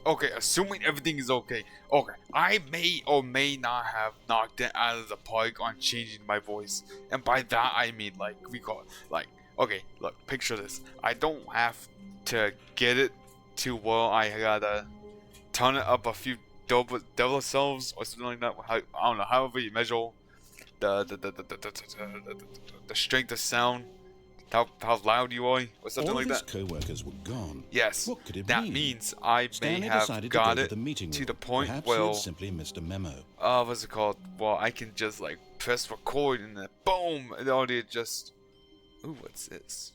Okay, assuming everything is okay. Okay, I may or may not have knocked it out of the park on changing my voice. And by that I mean okay, look, picture this. I don't have to get it to well I gotta turn it up a few double cells or something like that. I don't know, however you measure the strength of sound, how loud you are, or something All like of his that. co-workers were gone. Yes, What could it that mean? means I may Stanley have decided got to go it to the meeting to room. the point Perhaps where, he had simply missed a memo. what's it called? Well, I can just like press record and then boom, it already just. Ooh, what's this?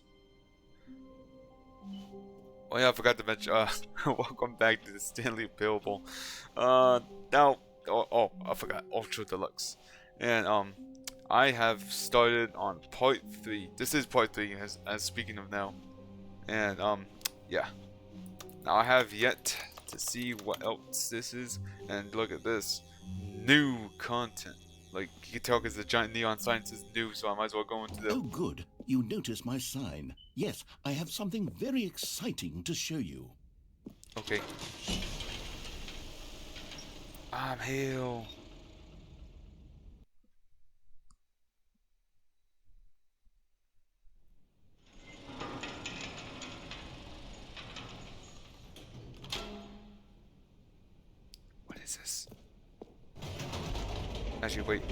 Oh yeah, I forgot to mention. Welcome back to the Stanley Parable. Now, I forgot Ultra Deluxe, and I have started on part 3. This is part 3, as speaking of now, and yeah. Now I have yet to see what else this is, and look at this, new content. Like you can tell, because the giant neon sign says new, so I might as well go into the. Oh, good. You notice my sign. Yes, I have something very exciting to show you. Okay. I'm here. What is this? Actually, wait.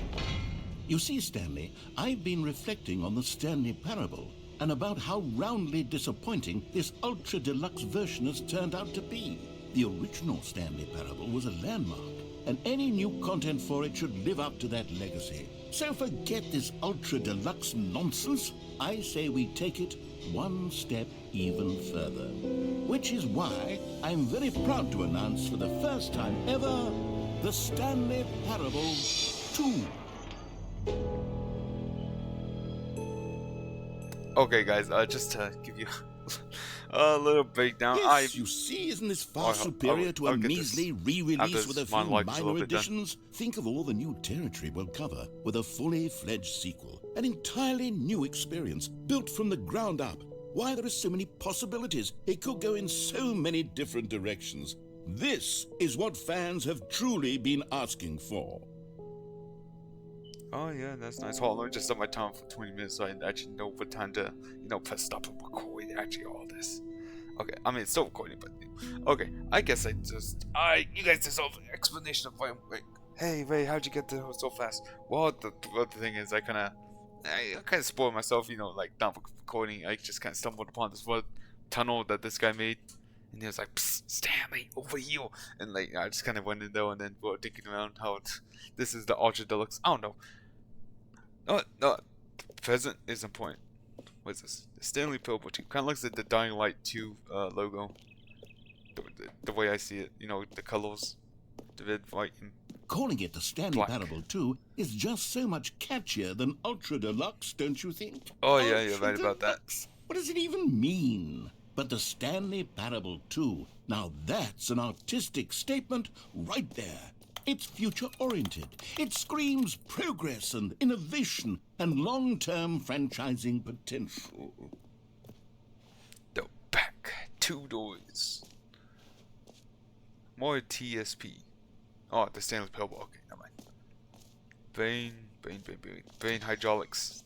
You see, Stanley, I've been reflecting on the Stanley Parable and about how roundly disappointing this ultra deluxe version has turned out to be. The original Stanley Parable was a landmark, and any new content for it should live up to that legacy. So forget this ultra deluxe nonsense. I say we take it one step even further. Which is why I'm very proud to announce for the first time ever, the Stanley Parable 2. Okay, guys. Just to give you a little breakdown. Yes, you see, isn't this far superior to a get this measly re-release with a few monologue is a little minor bit done. additions? Think of all the new territory we'll cover with a fully fledged sequel. An entirely new experience, built from the ground up. Why, there are so many possibilities. It could go in so many different directions. This is what fans have truly been asking for. Oh yeah, that's nice. Hold on, let me just set my time for 20 minutes so I actually know what time to, press stop and record actually all this. Okay, I mean it's still recording, but okay. I guess you guys deserve an explanation of why. Like, hey Ray, how'd you get there so fast? Well, the thing is, I kind of spoiled myself, like not recording. I just kind of stumbled upon this one tunnel that this guy made, and he was like, "Psst, Stanley, over here," and like I just kind of went in there and then thinking around how this is the Ultra Deluxe. I don't know. No, the present is important. What's this? The Stanley Parable 2. Kind of looks like the Dying Light 2 logo. The way I see it, the colors, the red, white, and Calling it the Stanley black. Parable 2 is just so much catchier than Ultra Deluxe, don't you think? Oh yeah, you're right about that. What does it even mean? But the Stanley Parable 2, now that's an artistic statement right there. It's future-oriented. It screams progress and innovation and long-term franchising potential. The back 2 doors. More TSP. Oh, the Stanley Parable. Okay, never mind. Brain hydraulics.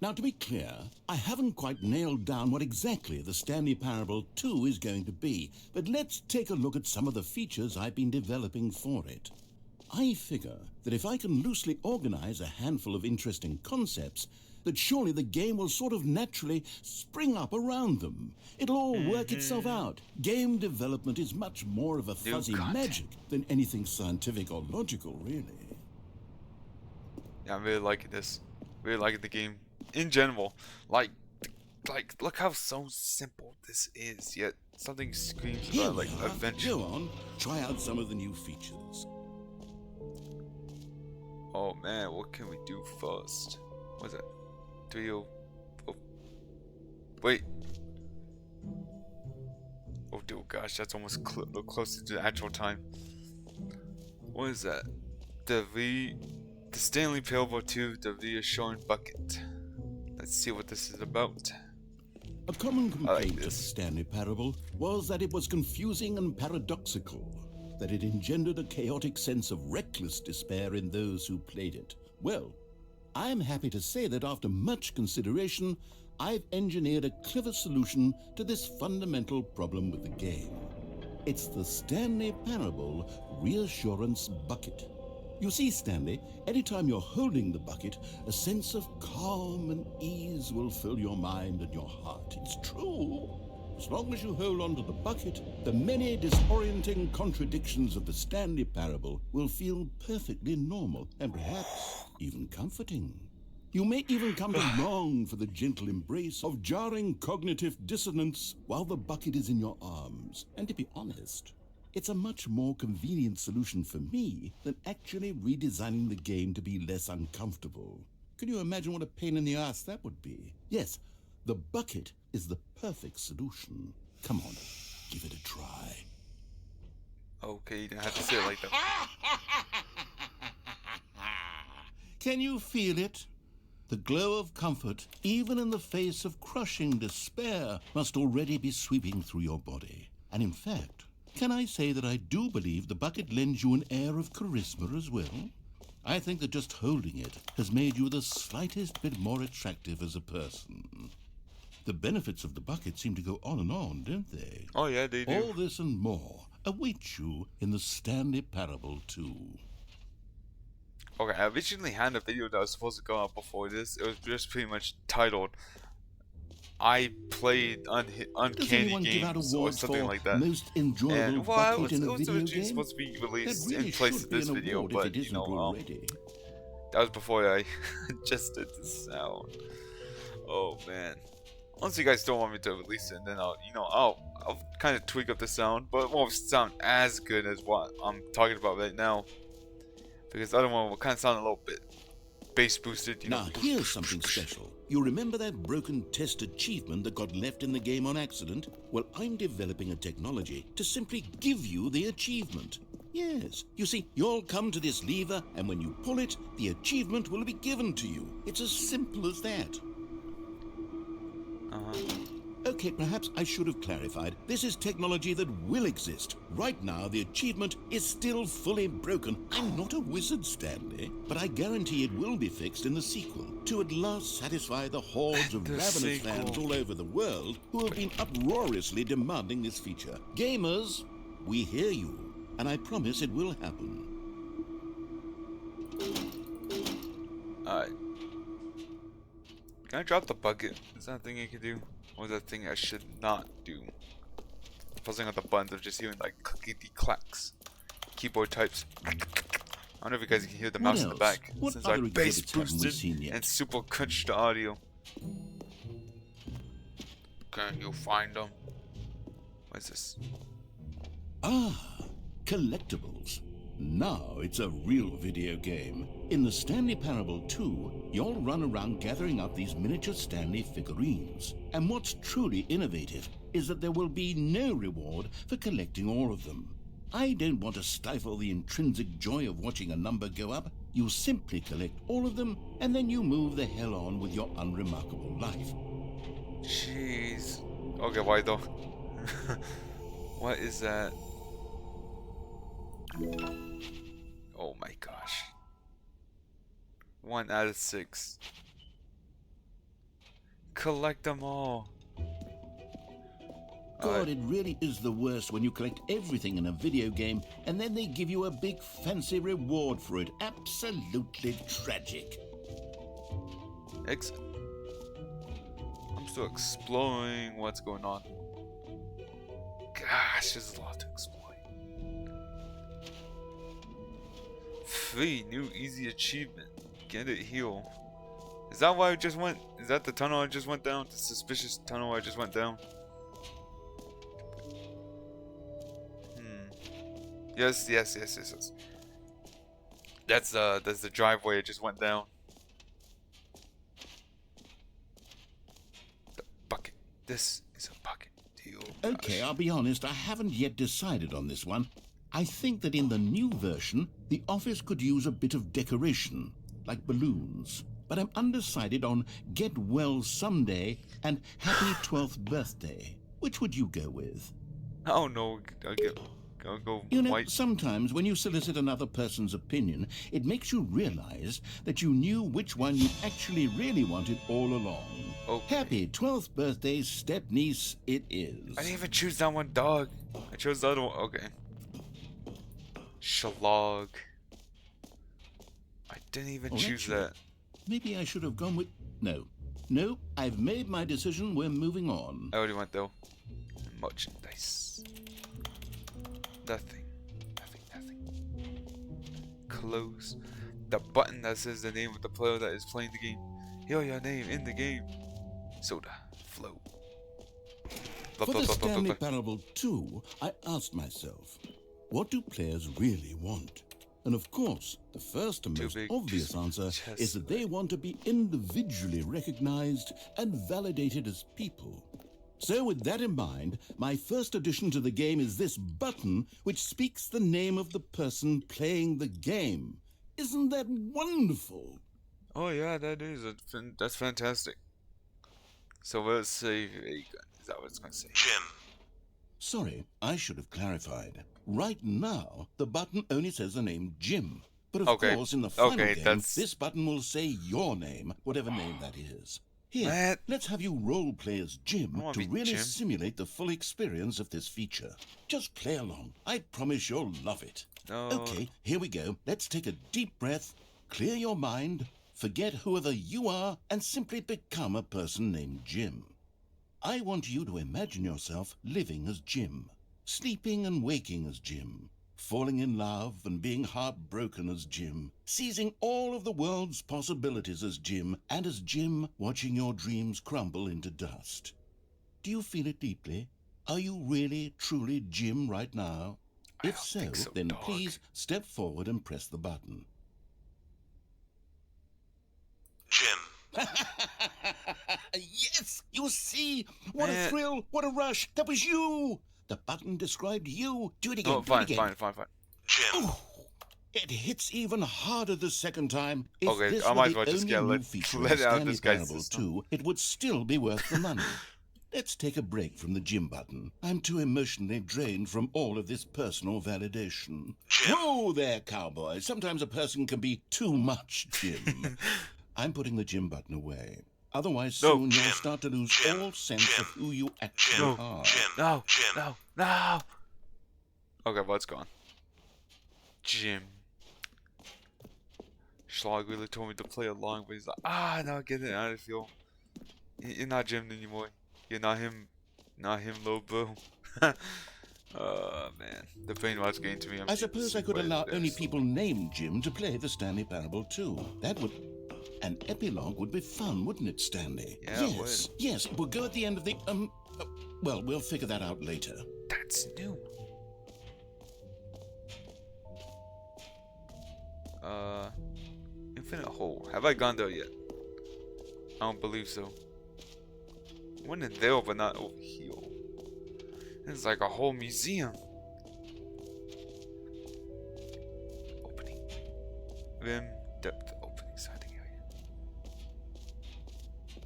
Now, to be clear, I haven't quite nailed down what exactly the Stanley Parable 2 is going to be, but let's take a look at some of the features I've been developing for it. I figure that if I can loosely organize a handful of interesting concepts, that surely the game will sort of naturally spring up around them. It'll all work itself out. Game development is much more of a fuzzy magic than anything scientific or logical, really. Yeah, I'm really liking this. Really liking the game in general. Like, look how so simple this is, yet something screams about like adventure. Go on, try out some of the new features. Oh man, what can we do first? What's that? 3 wait. Oh dear gosh, that's almost closer to the actual time. What is that? The Stanley Parable 2, the reassuring bucket. Let's see what this is about. A common complaint of the this. Stanley Parable was that it was confusing and paradoxical, that it engendered a chaotic sense of reckless despair in those who played it. Well, I'm happy to say that after much consideration, I've engineered a clever solution to this fundamental problem with the game. It's the Stanley Parable Reassurance Bucket. You see, Stanley, anytime you're holding the bucket, a sense of calm and ease will fill your mind and your heart. It's true. As long as you hold on to the bucket, the many disorienting contradictions of the Stanley Parable will feel perfectly normal and perhaps even comforting. You may even come to long for the gentle embrace of jarring cognitive dissonance while the bucket is in your arms. And to be honest, it's a much more convenient solution for me than actually redesigning the game to be less uncomfortable. Can you imagine what a pain in the ass that would be? Yes, the bucket is the perfect solution. Come on, give it a try. Okay, you didn't have to say it like that. Can you feel it? The glow of comfort, even in the face of crushing despair, must already be sweeping through your body. And in fact, can I say that I do believe the bucket lends you an air of charisma as well? I think that just holding it has made you the slightest bit more attractive as a person. The benefits of the bucket seem to go on and on, don't they? Oh yeah, they do. All this and more await you in the Stanley Parable 2. Okay, I originally had a video that was supposed to go out before this. It was just pretty much titled "I played uncanny games" or something like that. Most enjoyable And well, bucket in it a was video originally game? supposed to be released That really in place should of be this an video, award if but it you isn't know, already. that was before I just did the sound. Oh man. Once you guys don't want me to release it, then I'll kind of tweak up the sound, but it won't sound as good as what I'm talking about right now, because the other one will kind of sound a little bit bass boosted, you know. Now, here's something special. You remember that broken test achievement that got left in the game on accident? Well, I'm developing a technology to simply give you the achievement. Yes, you see, you'll come to this lever, and when you pull it, the achievement will be given to you. It's as simple as that. Okay, perhaps I should have clarified. This is technology that will exist. Right now, the achievement is still fully broken. I'm not a wizard, Stanley, but I guarantee it will be fixed in the sequel to at last satisfy the hordes of ravenous fans all over the world who have been uproariously demanding this feature. Gamers, we hear you, and I promise it will happen. Alright. Can I drop the bucket? Is that a thing I can do? Or is that a thing I should not do? Pressing on the buttons of just hearing like clickety clacks. Keyboard types. I don't know if you guys can hear the mouse in the back. What Since I other bass exhibits haven't we boosted seen yet? and super crunched the audio. Can you find them? What is this? Ah, collectibles. Now it's a real video game. In the Stanley Parable 2, you'll run around gathering up these miniature Stanley figurines. And what's truly innovative is that there will be no reward for collecting all of them. I don't want to stifle the intrinsic joy of watching a number go up. You simply collect all of them, and then you move the hell on with your unremarkable life. Jeez. Okay, why though? What is that? Oh my gosh. 1 out of 6. Collect them all. God, it really is the worst when you collect everything in a video game and then they give you a big fancy reward for it. Absolutely tragic. I'm still exploring what's going on. Gosh, there's a lot to explore. Free new easy achievement. Get it heal. Is that why I just went? Is that the tunnel I just went down? The suspicious tunnel I just went down? Yes. That's the driveway I just went down. The bucket. This is a bucket deal. Okay, I'll be honest, I haven't yet decided on this one. I think that in the new version, the office could use a bit of decoration, like balloons. but I'm undecided on get well someday and happy 12th birthday. Which would you go with? I don't know. I'll go You know, white. sometimes when you solicit another person's opinion, it makes you realize that you knew which one you actually really wanted all along. Okay. Happy 12th birthday, step-niece, it is. I didn't even choose that one, dog. I chose the other one. Okay. Shalog. I didn't even choose actually, that. Maybe I should have gone with... No. No, I've made my decision. We're moving on. I already went though. Merchandise. Nothing. Close. The button that says the name of the player that is playing the game. Hear your name in the game. Soda. Flow. For the Stanley Parable 2, I asked myself, what do players really want? And of course, the first and most obvious answer is that they want to be individually recognized and validated as people. So with that in mind, my first addition to the game is this button which speaks the name of the person playing the game. Isn't that wonderful? Oh yeah, that is. That's fantastic. So let's say a gun. Is that what it's going to say? Jim. Sorry, I should have clarified. Right now, the button only says the name Jim. But of course, in the final game, this button will say your name, whatever name that is. Here, let's have you role-play as Jim to really simulate the full experience of this feature. Just play along. I promise you'll love it. Okay, here we go. Let's take a deep breath, clear your mind, forget whoever you are, and simply become a person named Jim. I want you to imagine yourself living as Jim, sleeping and waking as Jim, falling in love and being heartbroken as Jim, seizing all of the world's possibilities as Jim, and as Jim watching your dreams crumble into dust. Do you feel it deeply? Are you really, truly Jim right now? If so, then please step forward and press the button. Jim. Yes! You see? What a thrill! What a rush! That was you! The button described you. Do it again. Oh, fine. Jim. Oh, it hits even harder the second time. If Okay, this I might as well were the just only get new feature let of out Stanley this guy's Parable system. 2, it would still be worth the money. Let's take a break from the Jim button. I'm too emotionally drained from all of this personal validation. Jim. Whoa there, cowboy. Sometimes a person can be too much Jim. I'm putting the Jim button away. Otherwise, soon you'll start to lose all sense of who you actually are. No. Okay, well, it's gone. Jim. Schlag really told me to play along, but he's like, no, get it out of feel. You're not Jim anymore. You're not him, little bro. Oh man, the brainwash getting to me. I suppose I could allow only people named Jim to play the Stanley Parable 2. That would... An epilogue would be fun, wouldn't it, Stanley? Yeah, it would. Yes, we'll go at the end of the, well, we'll figure that out later. That's new. Infinite hole. Have I gone there yet? I don't believe so. Went in there, but not over here. It's like a whole museum. Opening. Rim, depth, opening, starting area.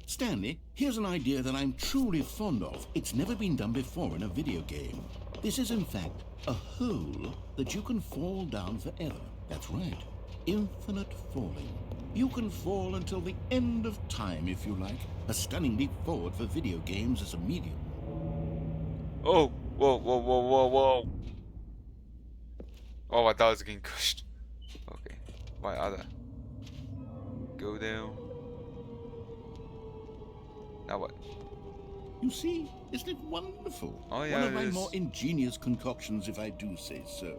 Stanley, here's an idea that I'm truly fond of. It's never been done before in a video game. This is, in fact, a hole that you can fall down forever. That's right. Infinite falling. You can fall until the end of time, if you like. A stunning leap forward for video games as a medium. Oh, whoa. Oh, I thought I was getting crushed. Okay, why other? Go down. Now what? You see, isn't it wonderful? Oh yeah, one of my it is. more ingenious concoctions, if I do say so.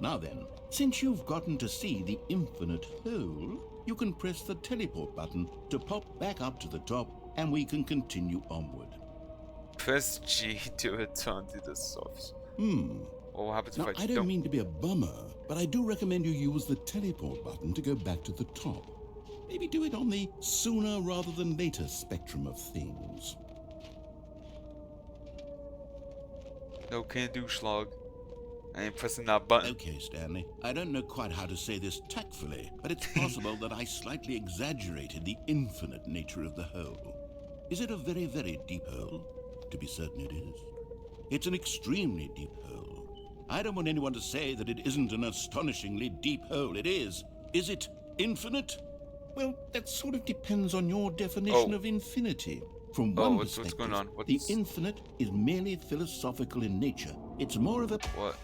Now then, since you've gotten to see the infinite hole, you can press the teleport button to pop back up to the top, and we can continue onward. Press G to return to the source. Or what happens Now, if I I don't mean to be a bummer, but I do recommend you use the teleport button to go back to the top. Maybe do it on the sooner rather than later spectrum of things. No, can't do Schlag. I ain't pressing that button. Okay, Stanley. I don't know quite how to say this tactfully, but it's possible that I slightly exaggerated the infinite nature of the hole. Is it a very, very deep hole? To be certain it is. It's an extremely deep hole. I don't want anyone to say that it isn't an astonishingly deep hole. It is. Is it infinite? Well, that sort of depends on your definition of infinity. From one perspective, what's going on? the infinite is merely philosophical in nature. It's more of a... What?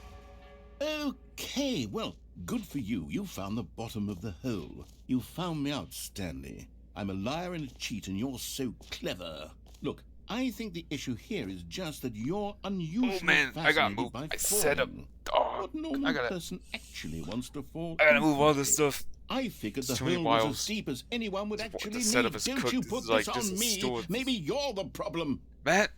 Okay, well, good for you. You found the bottom of the hole. You found me out, Stanley. I'm a liar and a cheat, and you're so clever. Look, I think the issue here is just that you're unusually fascinated by falling. I set up. Oh, what normal person actually wants to fall? I gotta move all this stuff. I figured the hole was as deep as anyone would actually need. Don't you put this on me. Maybe you're the problem. Matt?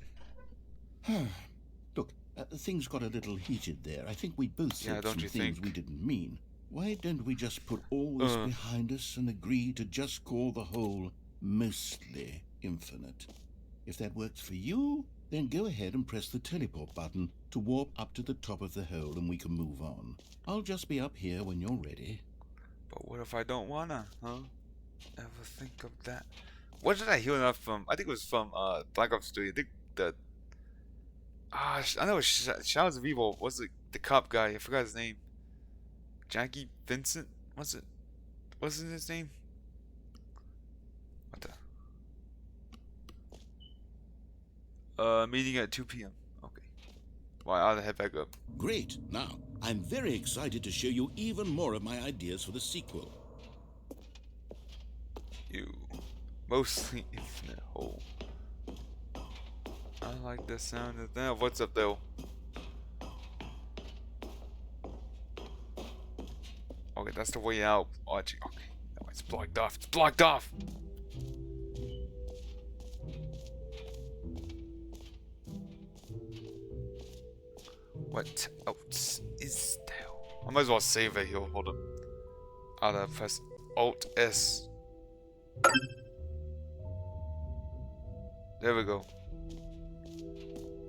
Look, things got a little heated there. I think we both said some things we didn't mean. Why don't we just put all this behind us and agree to just call the hole mostly infinite? If that works for you, then go ahead and press the teleport button to warp up to the top of the hole and we can move on. I'll just be up here when you're ready. But what if I don't wanna, huh? Ever think of that? What did I hear enough from? I think it was from Black Ops 3. I think the I know it was Shadows of Evil. Was it the cop guy? I forgot his name. Jackie Vincent? Was it? Wasn't his name? What the? Meeting at 2 p.m. Okay. Well, I'll head back up. Great. Now, I'm very excited to show you even more of my ideas for the sequel. You mostly infinite hole. I like the sound of that. What's up, though? Okay, that's the way out. Oh, gee, okay. No, it's blocked off. It's blocked off! What else is there? I might as well save it here. Hold on. I'll press Alt S. There we go.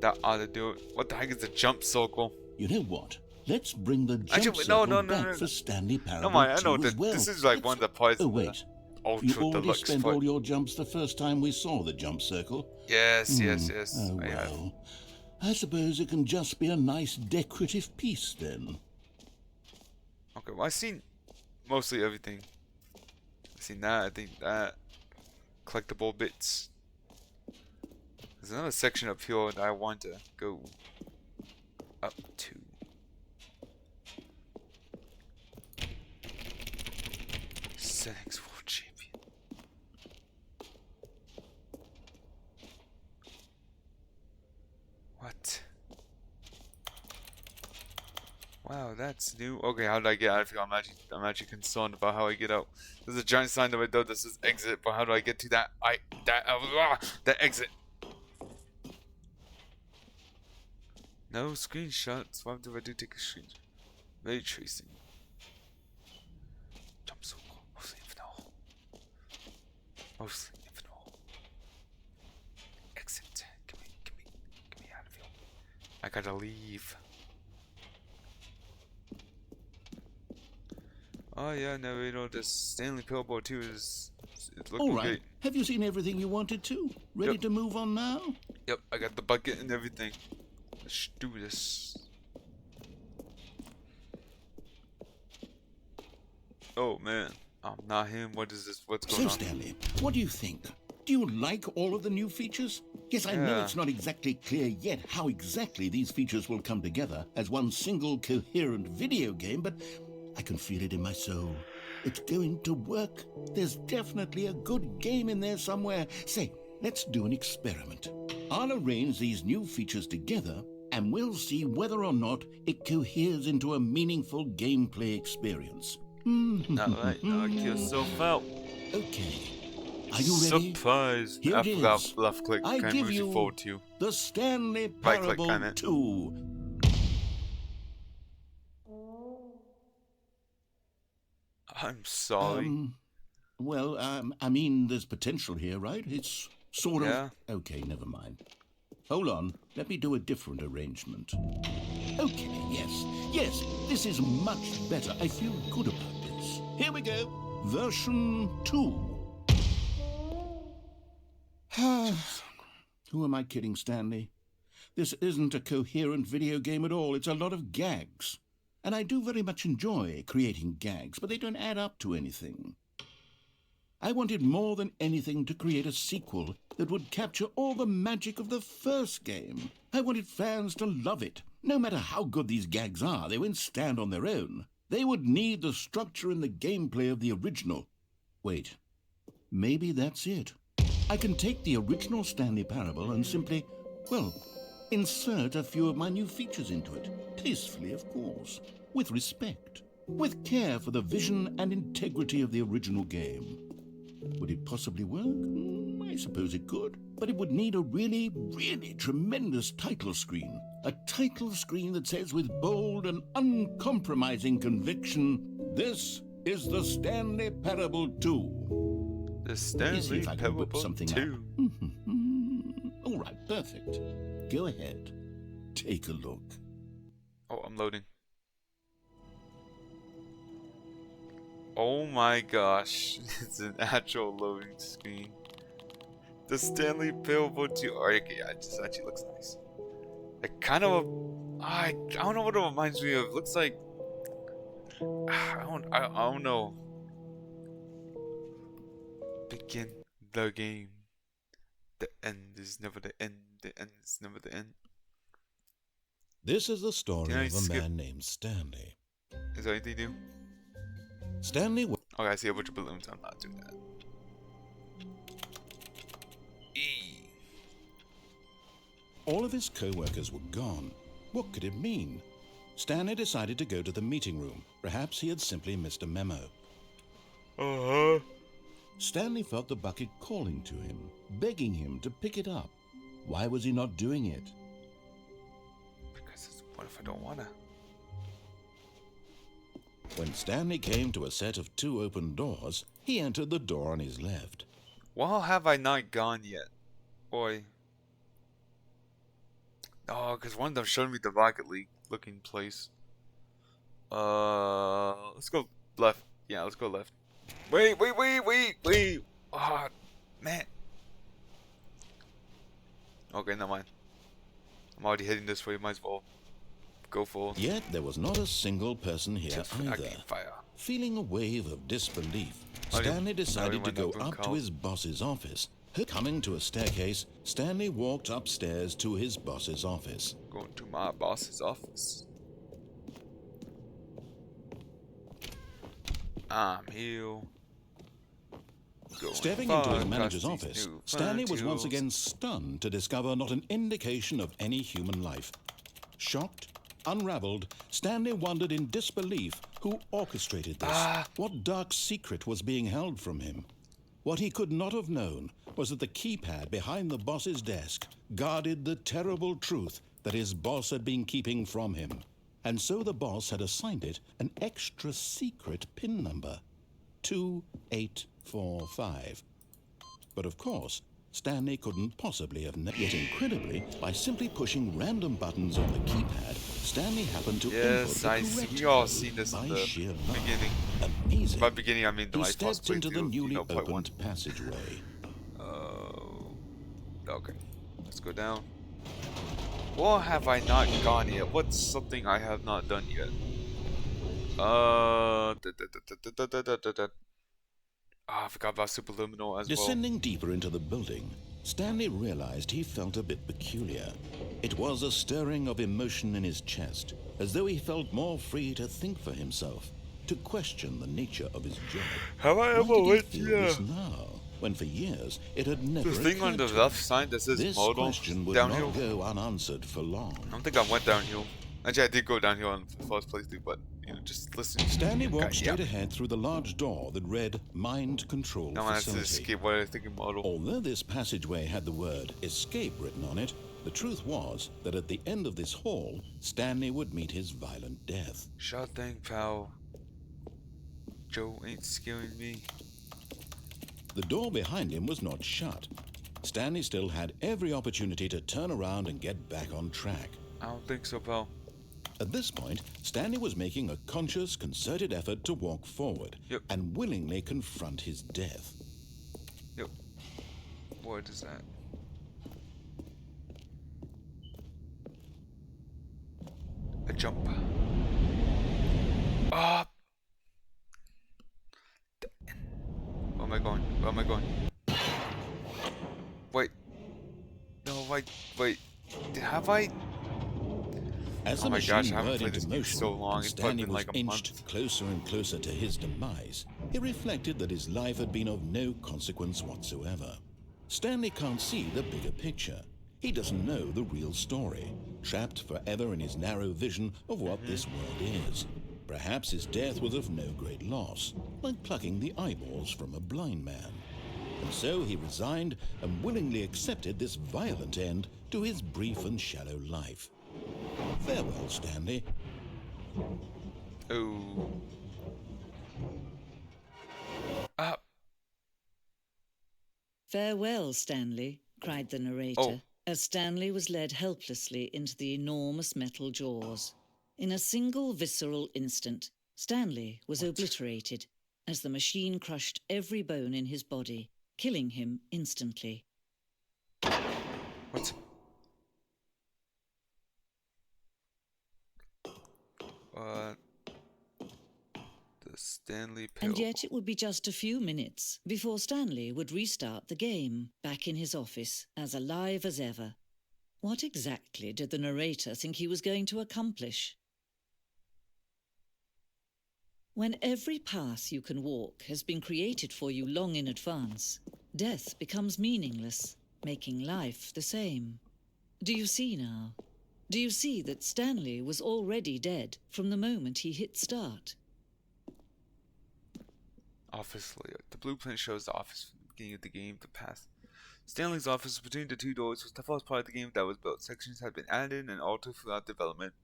That ought to do it. What the heck is a jump circle? You know what? Let's bring the jump circle back for Stanley Parable. No, I know that this is like one of the parts. Oh wait, you already spent all your jumps the first time we saw the jump circle. Yes. Oh well, I suppose it can just be a nice decorative piece then. Okay, well I've seen mostly everything. I've seen that. I think that collectible bits. There's another section up here that I want to go up to. Settings World Champion. What? Wow, that's new. Okay, how did I get out of here? I'm actually concerned about how I get out. There's a giant sign over there that says exit, but how do I get to that? That exit. No screenshots. What do I do? Take a screenshot. Ray tracing. Jump circle. Mostly infinite hole. Mostly infinite hole. Exit. Get me out of here. I gotta leave. Oh yeah, now we know this Stanley Parable 2 is looking all right. great. Have you seen everything you wanted to? Ready to move on now? Yep, I got the bucket and everything. Let's do this. Oh man, I'm not him. What is this? What's going on? So Stanley, what do you think? Do you like all of the new features? Yes, I know it's not exactly clear yet how exactly these features will come together as one single coherent video game, but I can feel it in my soul. It's going to work. There's definitely a good game in there somewhere. Say, let's do an experiment. I'll arrange these new features together, and we'll see whether or not it coheres into a meaningful gameplay experience. Alright, knock yourself out. Okay. Are you ready? Surprise! Here I it forgot is. left click. I Can't give move you forward to. the Stanley Right click, Parable 2. I'm sorry. Well, I mean, there's potential here, right? It's sort of... Yeah. Okay, never mind. Hold on. Let me do a different arrangement. Okay, yes. Yes, this is much better. I feel good about this. Here we go. Version 2. Who am I kidding, Stanley? This isn't a coherent video game at all. It's a lot of gags. And I do very much enjoy creating gags, but they don't add up to anything. I wanted more than anything to create a sequel that would capture all the magic of the first game. I wanted fans to love it. No matter how good these gags are, they won't stand on their own. They would need the structure and the gameplay of the original. Wait, maybe that's it. I can take the original Stanley Parable and simply, well, insert a few of my new features into it. Tastefully, of course. With respect. With care for the vision and integrity of the original game. Would it possibly work? I suppose it could. But it would need a really, really tremendous title screen. A title screen that says with bold and uncompromising conviction, "This is the Stanley Parable 2. The Stanley Parable 2. All right, perfect. Go ahead. Take a look. Oh, I'm loading. Oh my gosh, it's an actual loading screen. The Stanley Parable 2. Oh, okay, yeah, it just actually looks nice. It kind of, I don't know what it reminds me of. It looks like, I don't know. Begin the game. The end is never the end. The end is never the end. This is the story Can I of a skip? man named Stanley. Is there anything new? Stanley Okay, I see a bunch of balloons. I'm not doing that. E. All of his co-workers were gone. What could it mean? Stanley decided to go to the meeting room. Perhaps he had simply missed a memo. Stanley felt the bucket calling to him, begging him to pick it up. Why was he not doing it? Because what if I don't wanna? When Stanley came to a set of 2 open doors, he entered the door on his left. Well, have I not gone yet? Boy. Oh, because one of them showed me the Rocket League looking place. Let's go left. Yeah, let's go left. Wait. Oh, man. Okay, never mind. I'm already heading this way. Might as well go for Yet there was not a single person here either. fire. Feeling a wave of disbelief, Oh, yeah. Stanley decided to Now we go went up up and to called. his boss's office. Coming to a staircase, Stanley walked upstairs to his boss's office. Going to my boss's office. I'm here. Going Stepping far into his across manager's these office, new Stanley was once frontiers. again stunned to discover not an indication of any human life. Shocked, unraveled, Stanley wondered in disbelief who orchestrated this. What dark secret was being held from him? What he could not have known was that the keypad behind the boss's desk guarded the terrible truth that his boss had been keeping from him. And so the boss had assigned it an extra secret PIN number, 2845. But of course, Stanley couldn't possibly have yet incredibly, by simply pushing random buttons on the keypad, Stanley happened to Yes, input the I see. correct We all code seen this by in the sheer luck. beginning. Amazing. By beginning, I mean the He life lost stepped into the playthrough, newly part 1. opened passageway. Okay. Let's go down. Or have I not gone yet? What's something I have not done yet? I forgot about Superliminal as well. Descending deeper into the building, Stanley realized he felt a bit peculiar. It was a stirring of emotion in his chest, as though he felt more free to think for himself, to question the nature of his job. Have I ever Why did went he feel here? this now, when for years it had never The thing on occurred the to left him? side that says This model question would downhill. not go unanswered for long. I don't think I went downhill. Actually, I did go downhill in the first playthrough, but just listen. Stanley walked Okay, straight yeah. ahead through the large door that read Mind Control Now I have to Facility. escape what I think of model. Although this passageway had the word escape written on it, the truth was that at the end of this hall, Stanley would meet his violent death. Shot thing, pal. Joe ain't scaring me. The door behind him was not shut. Stanley still had every opportunity to turn around and get back on track. I don't think so, pal. At this point, Stanley was making a conscious, concerted effort to walk forward and willingly confront his death. Yep. What is that? A jump. Ah! Where am I going? Where am I going? Wait. No, wait. Have I? As Oh the my machine gosh, I haven't whirred played into this game motion, so long. and It's probably Stanley been was like a inched month. closer and closer to his demise, he reflected that his life had been of no consequence whatsoever. Stanley can't see the bigger picture. He doesn't know the real story, trapped forever in his narrow vision of what this world is. Perhaps his death was of no great loss, like plucking the eyeballs from a blind man. And so he resigned and willingly accepted this violent end to his brief and shallow life. Farewell, Stanley. Oh. Ah. "Farewell, Stanley," cried the narrator, as Stanley was led helplessly into the enormous metal jaws. In a single visceral instant, Stanley was obliterated as the machine crushed every bone in his body, killing him instantly. What? The Stanley pill. And yet it would be just a few minutes before Stanley would restart the game, back in his office, as alive as ever. What exactly did the narrator think he was going to accomplish? When every path you can walk has been created for you long in advance, death becomes meaningless, making life the same. Do you see now? Do you see that Stanley was already dead from the moment he hit start? Office layout. The blueprint shows the office from the beginning of the game, the path. Stanley's office between the two doors was the first part of the game that was built. Sections had been added and altered throughout development,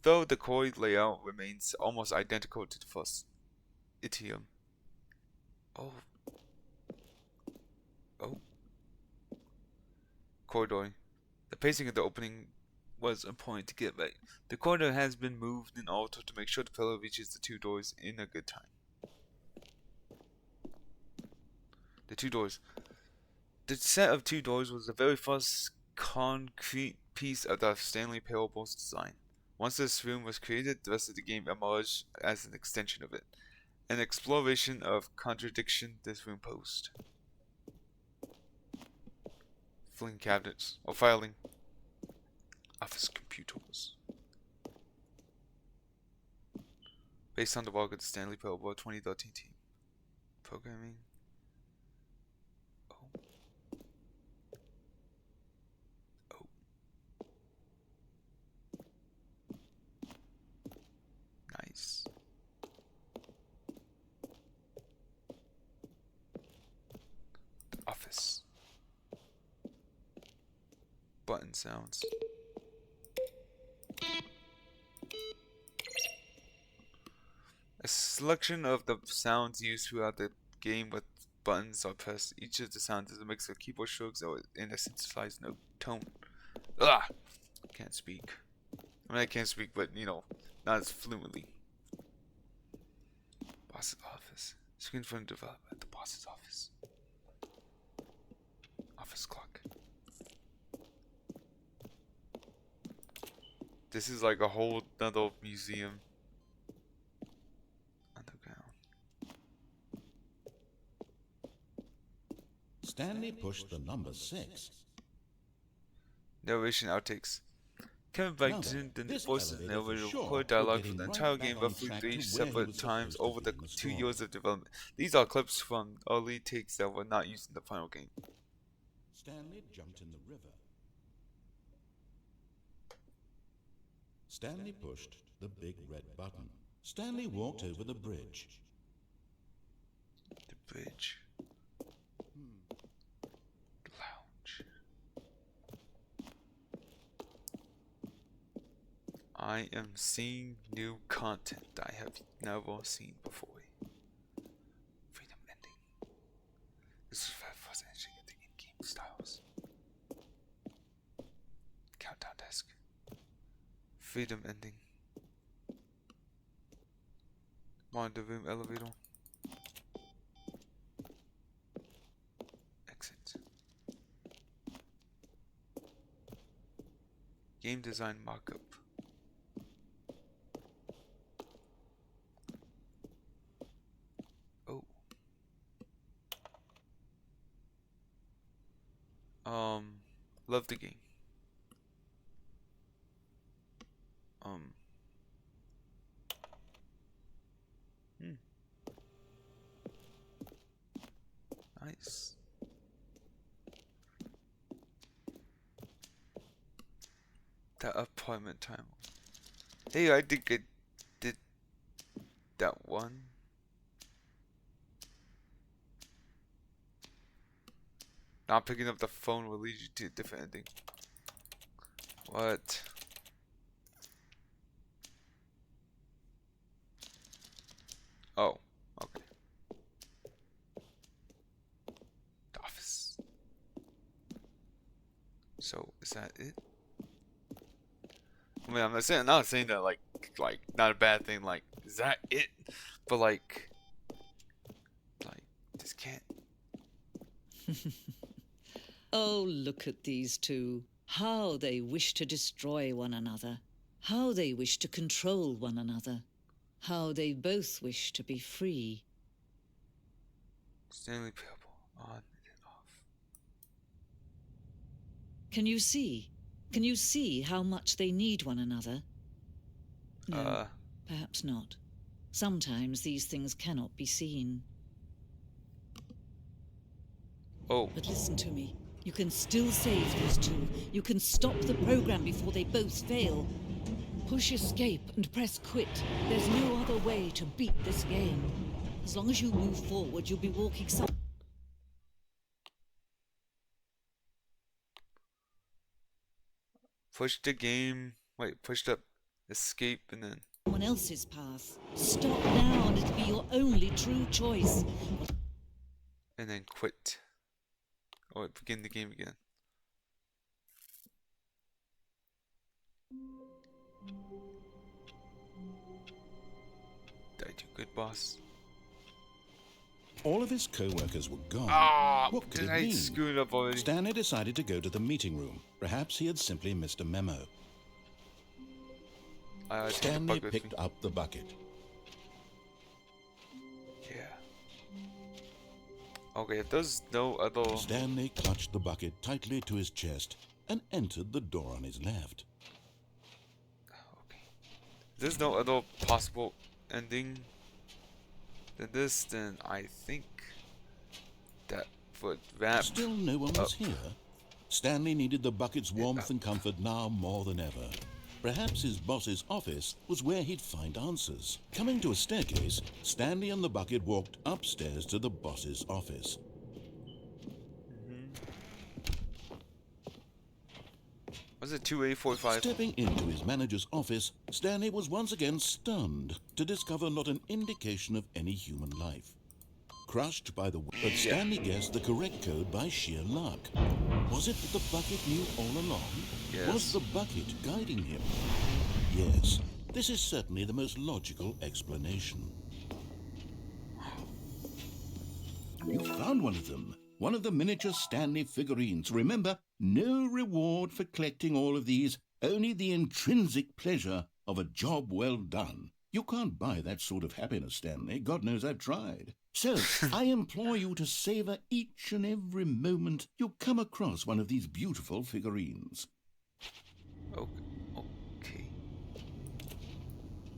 though the core layout remains almost identical to the first idiom. Oh. Corridor. The pacing of the opening was important to get right. The corridor has been moved and altered to make sure the pillar reaches the two doors in a good time. The two doors. The set of two doors was the very first concrete piece of the Stanley Parable's design. Once this room was created, the rest of the game emerged as an extension of it. An exploration of contradiction this room posed. Filing cabinets, or filing. Office computers. Based on the work of the Stanley Parable 2013 team. Programming. Nice. The office. Button sounds. A selection of the sounds used throughout the game with buttons are pressed. Each of the sounds is a mix of keyboard strokes or in a synthesized note tone. Ugh! Can't speak. I mean, I can't speak, but you know, not as fluently. Boss's office. Screen from developer at the boss's office. Office clock. This is like a whole other museum. Underground. Stanley pushed the number 6. Narration outtakes. Kevin Now Bacon, then, the this voices elevator narrated for sure recorded dialogue will for get the him entire right game back on roughly track 3 to where he separate was times supposed to over be the in the 2 story. years of development. These are clips from early takes that were not used in the final game. Stanley jumped in the river. Stanley pushed the big red button. Stanley walked over the bridge. The bridge. Lounge. I am seeing new content I have never seen before. Freedom ending. This is first entering the in-game styles. Countdown desk. Freedom ending. On the room elevator. Exit. Game design mockup. Oh. Love the game. Nice. That appointment time. Hey, I did that one. Not picking up the phone will lead you to a different ending. What? Oh, okay. The office. So is that it? I mean, I'm not saying that like not a bad thing. Like, is that it? But like this can't. Oh, look at these two. How they wish to destroy one another. How they wish to control one another. How they both wish to be free. Stanley Parable on and off. Can you see? Can you see how much they need one another? No, perhaps not. Sometimes these things cannot be seen. Oh. But listen to me. You can still save these two. You can stop the program before they both fail. Push escape and press quit. There's no other way to beat this game. As long as you move forward, you'll be walking some... Push the game. Wait, push the escape and then... someone else's path. Stop now and it'll be your only true choice. And then quit. Or begin the game again. Did I do good, boss? All of his co-workers were gone. Ah, what could did it I mean? screw it up already? Stanley decided to go to the meeting room. Perhaps he had simply missed a memo. Stanley picked up the bucket. Yeah. Okay, if there's no other... Stanley clutched the bucket tightly to his chest and entered the door on his left. Okay. If there's no other possible ending than this, then I think that would wrap. Still no one was here. Stanley needed the bucket's warmth and comfort now more than ever. Perhaps his boss's office was where he'd find answers. Coming to a staircase, Stanley and the bucket walked upstairs to the boss's office. Was it 2A45? Stepping into his manager's office, Stanley was once again stunned to discover not an indication of any human life. Crushed by the... But Stanley guessed the correct code by sheer luck. Was it that the bucket knew all along? Yes. Was the bucket guiding him? Yes, this is certainly the most logical explanation. You found one of them. One of the miniature Stanley figurines. Remember, no reward for collecting all of these, only the intrinsic pleasure of a job well done. You can't buy that sort of happiness, Stanley. God knows I've tried. So, I implore you to savor each and every moment you come across one of these beautiful figurines. Okay.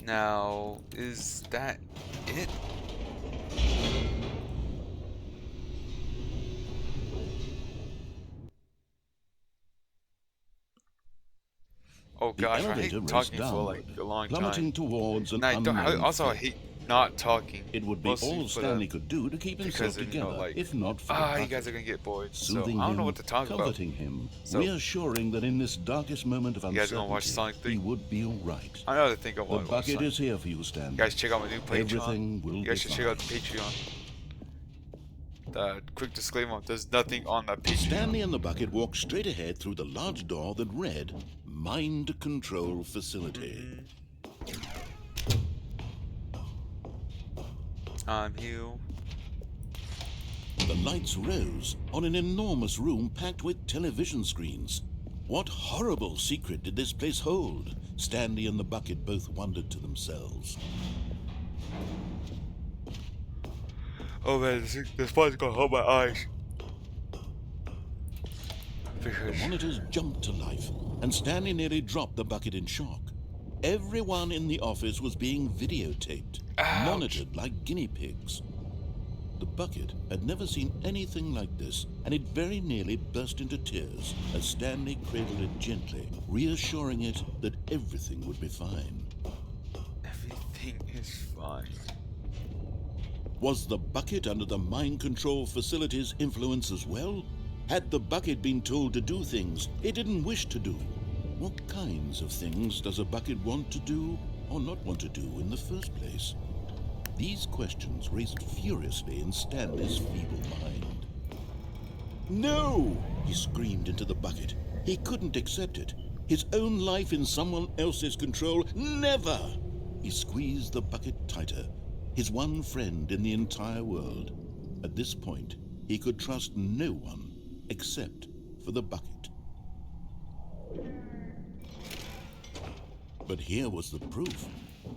Now, is that it? Oh gosh, I hate talking for like a long plummeting time. towards an And I unknown also fate. hate not talking. It would be all Stanley could do to keep himself because, together, like, if not for the you bucket. guys are gonna get bored. So I Soothing don't know him, what to talk about. comforting him, So- reassuring that in this darkest moment of You guys gonna watch uncertainty, Sonic 3? he would be all right. I know to think of The what bucket is here for you, Stanley. You guys check out my new Patreon. Everything will You guys be should check out the Patreon. The quick disclaimer: there's nothing on the Patreon. Stanley and the bucket walked straight ahead through the large door that read, Mind Control Facility. I'm you. The lights rose on an enormous room packed with television screens. What horrible secret did this place hold? Stanley and the bucket both wondered to themselves. Oh man, this spot's gonna hold my eyes. The monitors jumped to life, and Stanley nearly dropped the bucket in shock. Everyone in the office was being videotaped, monitored like guinea pigs. The bucket had never seen anything like this, and it very nearly burst into tears as Stanley cradled it gently, reassuring it that everything would be fine. Everything is fine. Was the bucket under the mind control facility's influence as well? Had the bucket been told to do things it didn't wish to do? What kinds of things does a bucket want to do or not want to do in the first place? These questions raced furiously in Stanley's feeble mind. No! He screamed into the bucket. He couldn't accept it. His own life in someone else's control, never! He squeezed the bucket tighter, his one friend in the entire world. At this point, he could trust no one except for the bucket. But here was the proof.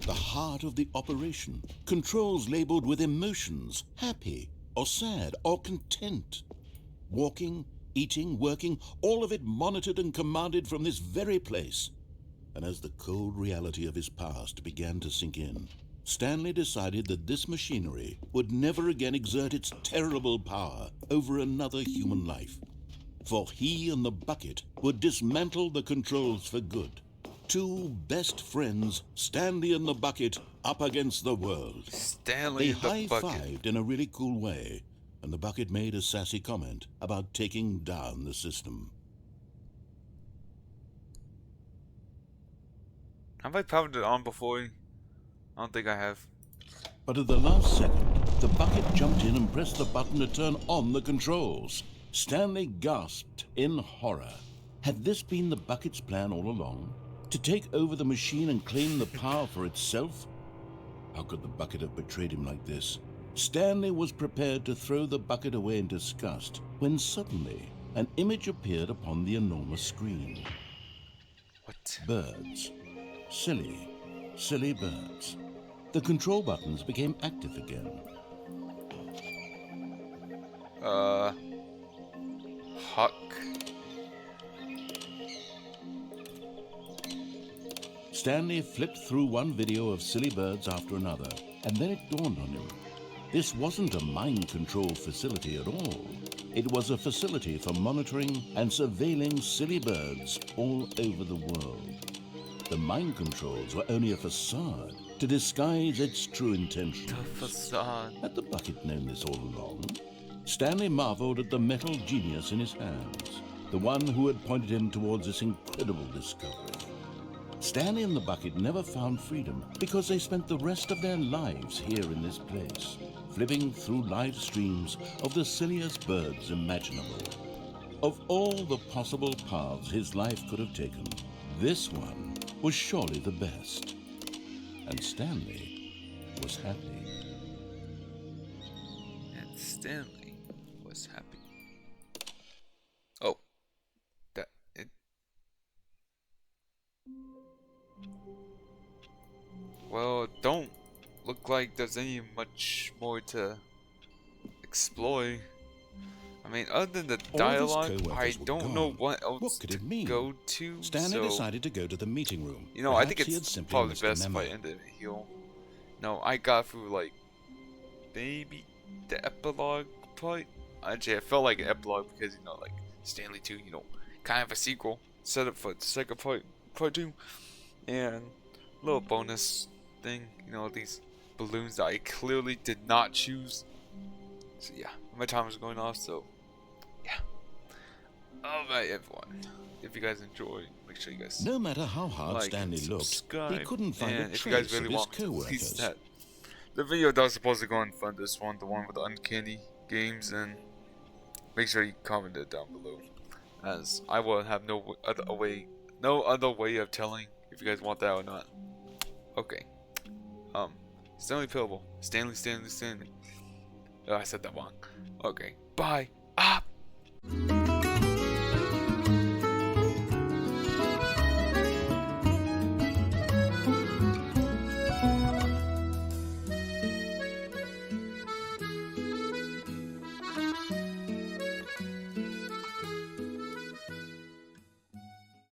The heart of the operation. Controls labeled with emotions, happy or sad or content. Walking, eating, working, all of it monitored and commanded from this very place. And as the cold reality of his past began to sink in, Stanley decided that this machinery would never again exert its terrible power over another human life. For he and the bucket would dismantle the controls for good. Two best friends, Stanley and the bucket, up against the world. Stanley and the bucket. They high-fived in a really cool way, and the bucket made a sassy comment about taking down the system. Have I powered it on before? I don't think I have. But at the last second, the bucket jumped in and pressed the button to turn on the controls. Stanley gasped in horror. Had this been the bucket's plan all along? To take over the machine and claim the power for itself? How could the bucket have betrayed him like this? Stanley was prepared to throw the bucket away in disgust when suddenly an image appeared upon the enormous screen. What? Birds. Silly, silly birds. The control buttons became active again. Huck. Stanley flipped through one video of silly birds after another, and then it dawned on him. This wasn't a mind control facility at all. It was a facility for monitoring and surveilling silly birds all over the world. The mind controls were only a facade to disguise its true intentions. The facade. Had the bucket known this all along? Stanley marveled at the metal genius in his hands, the one who had pointed him towards this incredible discovery. Stanley and the bucket never found freedom because they spent the rest of their lives here in this place, flipping through live streams of the silliest birds imaginable. Of all the possible paths his life could have taken, this one was surely the best. And Stanley was happy. And Stanley was happy. Oh. That it. Well, it don't look like there's any much more to explore. I mean, other than the All of his dialogue, I co-workers were don't know gone. what else What could to it mean? go to. Stanley so, decided to go to the meeting room. you know, I think Perhaps he had it's simply probably missed a best if I memo. ended it here. No, I got through like maybe the epilogue part. Actually, I felt like an epilogue because you know, like Stanley 2, you know, kind of a sequel set up for the second part 2, and a little bonus thing, you know, these balloons that I clearly did not choose. So yeah, my time is going off. So yeah, alright everyone, if you guys enjoy, make sure you guys No matter how hard like Stanley and looked, subscribe. he couldn't find and a if you guys trace really of his want me to release co-workers. that, the video that was supposed to go in front of this one, the one with the uncanny games, and make sure you comment it down below, as I will have no other way of telling if you guys want that or not. Okay, Stanley Parable. Stanley, Stanley, Stanley. Oh, I said that wrong. Okay. Bye. Ah!